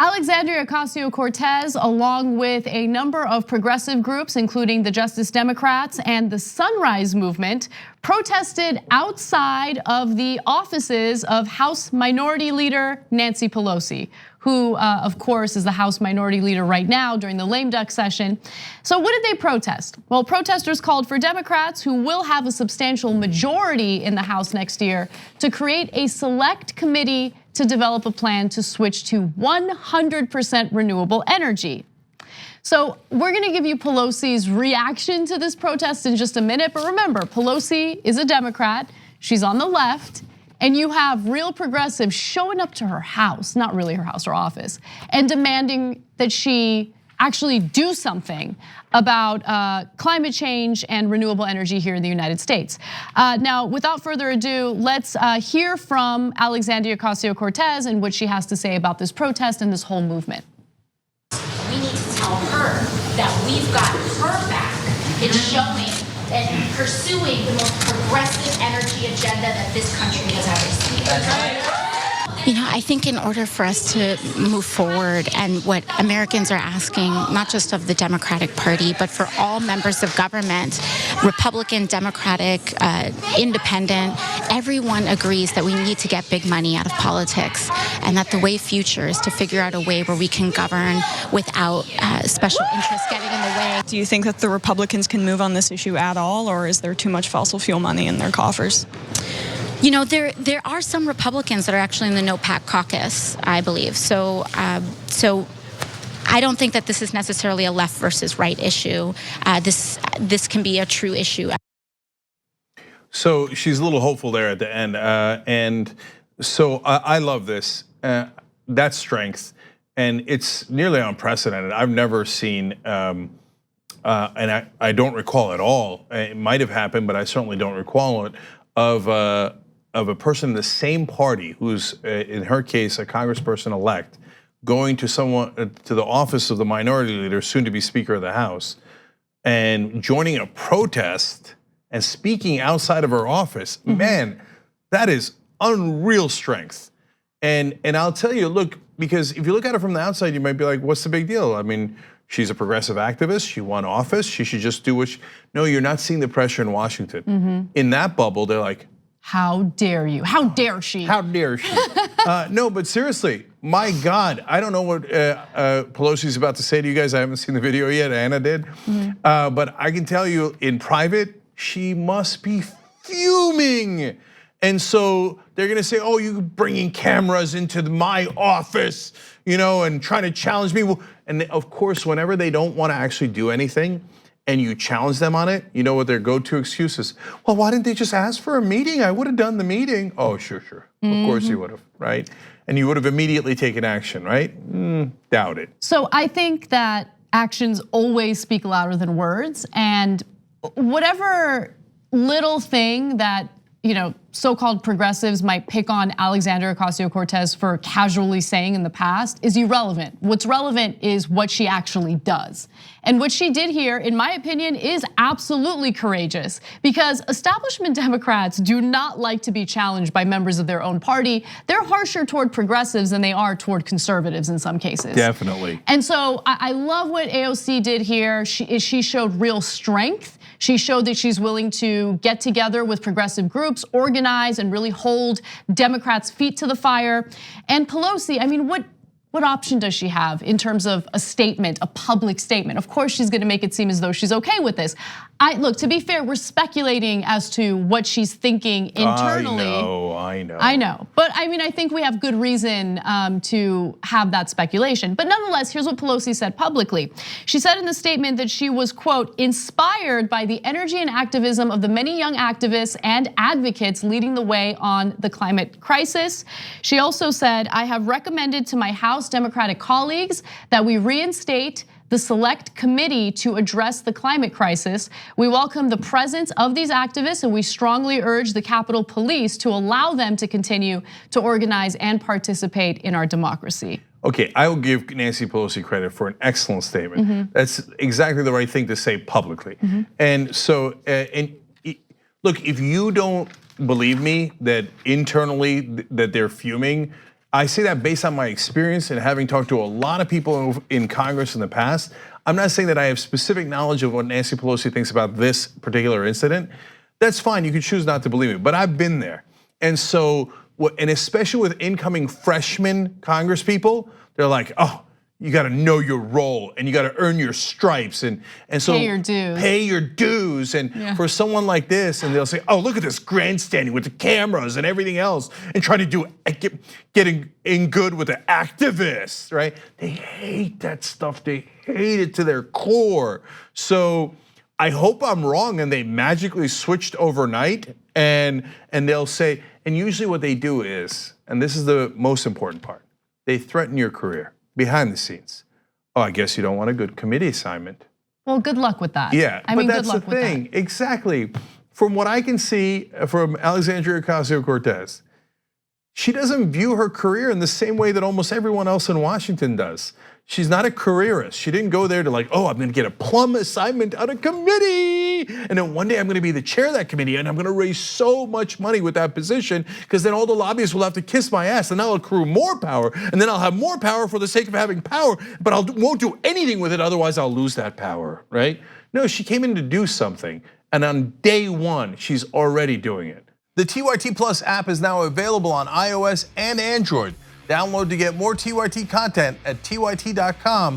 Alexandria Ocasio-Cortez, along with a number of progressive groups, including the Justice Democrats and the Sunrise Movement, protested outside of the offices of House Minority Leader Nancy Pelosi, who of course is the House Minority Leader right now during the lame duck session. So what did they protest? Well, protesters called for Democrats, who will have a substantial majority in the House next year, to create a select committee to develop a plan to switch to 100% renewable energy. So we're gonna give you Pelosi's reaction to this protest in just a minute, but remember, Pelosi is a Democrat, she's on the left, and you have real progressives showing up to her house, not really her house or office, and demanding that she actually do something about climate change and renewable energy here in the United States. Now, without further ado, let's hear from Alexandria Ocasio-Cortez and what she has to say about this protest and this whole movement. We need to tell her that we've got her back in showing and pursuing the most progressive energy agenda that this country has ever seen. You know, I think in order for us to move forward, and what Americans are asking, not just of the Democratic Party, but for all members of government, Republican, Democratic, Independent, everyone agrees that we need to get big money out of politics, and that the way future is to figure out a way where we can govern without special interests getting in the way. Do you think that the Republicans can move on this issue at all, or is there too much fossil fuel money in their coffers? You know, there are some Republicans that are actually in the No PAC caucus, I believe. So I don't think that this is necessarily a left versus right issue. This can be a true issue. So she's a little hopeful there at the end, and so I love this. That's strength, and it's nearly unprecedented. I've never seen, and I don't recall at all. It might have happened, but I certainly don't recall it. Of a person in the same party who's, in her case, a congressperson-elect, going to to the office of the minority leader, soon to be Speaker of the House, and joining a protest and speaking outside of her office. Man, that is unreal strength. And I'll tell you, look, because if you look at it from the outside, you might be like, what's the big deal? I mean, she's a progressive activist, she won office, she should just do what no, you're not seeing the pressure in Washington. In that bubble, they're like, how dare you? How dare she? How dare she? No, but seriously, my God, I don't know what Pelosi's about to say to you guys. I haven't seen the video yet, Anna did. But I can tell you in private, she must be fuming. And so they're gonna say, oh, you're bringing cameras into my office, you know, and trying to challenge me. And of course, whenever they don't wanna actually do anything, and you challenge them on it, you know what their go-to excuse is? Well, why didn't they just ask for a meeting? I would have done the meeting. Oh, sure. Of course you would have, right? And you would have immediately taken action, right? Doubt it. So I think that actions always speak louder than words, and whatever little thing that so-called progressives might pick on Alexandria Ocasio-Cortez for casually saying in the past is irrelevant. What's relevant is what she actually does. And what she did here, in my opinion, is absolutely courageous, because establishment Democrats do not like to be challenged by members of their own party. They're harsher toward progressives than they are toward conservatives in some cases. Definitely. And so I love what AOC did here. She showed real strength. She showed that she's willing to get together with progressive groups, organize, and really hold Democrats' feet to the fire. And Pelosi, I mean, what option does she have in terms of a statement, a public statement? Of course, she's gonna make it seem as though she's okay with this. Look, to be fair, we're speculating as to what she's thinking internally. I know. But I mean, I think we have good reason to have that speculation. But nonetheless, here's what Pelosi said publicly. She said in the statement that she was, quote, inspired by the energy and activism of the many young activists and advocates leading the way on the climate crisis. She also said, I have recommended to my House Democratic colleagues that we reinstate the select committee to address the climate crisis. We welcome the presence of these activists, and we strongly urge the Capitol Police to allow them to continue to organize and participate in our democracy. Okay, I will give Nancy Pelosi credit for an excellent statement. That's exactly the right thing to say publicly. And so, look, if you don't believe me that internally that they're fuming, I say that based on my experience and having talked to a lot of people in Congress in the past. I'm not saying that I have specific knowledge of what Nancy Pelosi thinks about this particular incident. That's fine, you can choose not to believe me, but I've been there. And so, and especially with incoming freshman Congress people, they're like, oh, you gotta know your role and you gotta earn your stripes and so pay your dues. Pay your dues. And for someone like this, and they'll say, oh, look at this grandstanding with the cameras and everything else, and try to getting in good with the activists, right? They hate that stuff. They hate it to their core. So I hope I'm wrong and they magically switched overnight and they'll say, and usually what they do is, and this is the most important part, they threaten your career behind the scenes. Oh, I guess you don't want a good committee assignment. Well, good luck with that. Yeah, I mean, but that's good luck the thing. With that. Exactly. From what I can see from Alexandria Ocasio-Cortez, she doesn't view her career in the same way that almost everyone else in Washington does. She's not a careerist. She didn't go there to like, oh, I'm gonna get a plum assignment on a committee. And then one day I'm gonna be the chair of that committee and I'm gonna raise so much money with that position because then all the lobbyists will have to kiss my ass and I'll accrue more power and then I'll have more power for the sake of having power, but I won't do anything with it, otherwise I'll lose that power, right? No, she came in to do something and on day one, she's already doing it. The TYT Plus app is now available on iOS and Android. Download to get more TYT content at tyt.com/app.